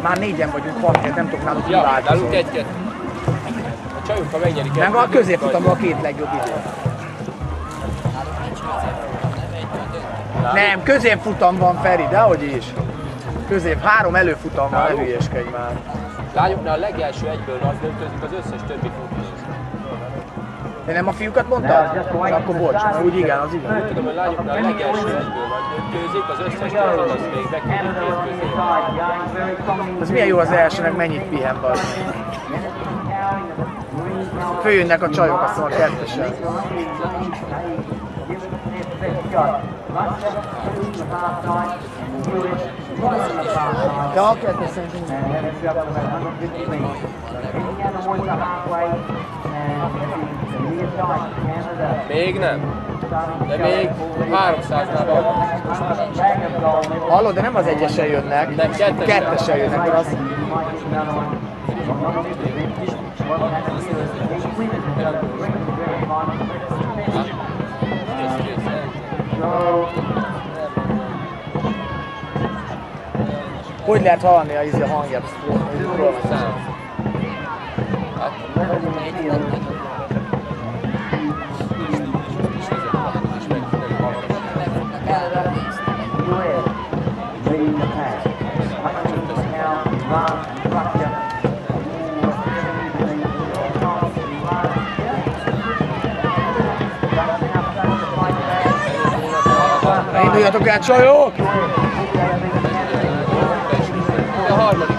Már 4-en vagyunk, 6-2, nem tudok náluk Ja, kiváltozni. nálunk 1-2. A csajokkal megnyerik. Nem, a középfutamban a 2 legjobb idő. Nem, középfutam van Feri, dehogy is. 3 előfutam van, ne hülyeskedj már. Lányoknál a legelső egyből nagy döntőzik az összes többi futás. De nem a fiúkat mondtad? Akkor bocs, mert úgy igen, az igen. Úgy tudom, hogy lányoknál a legelső egyből nagy döntőzik, az összes többit azt még beküldik 2 közé. Ez milyen jó az elsőnek, mennyit pihen bal. Följönnek a csajok, azt mondom, a kettesen. Ja, a kettes szerintem. Még nem. De még 300-nál van. Hallod, de nem az egyesen jönnek. Nem, kettesen jönnek, mert az... Hogy lehet hallani a hangját? Induljatok el, csajok! A harmadik.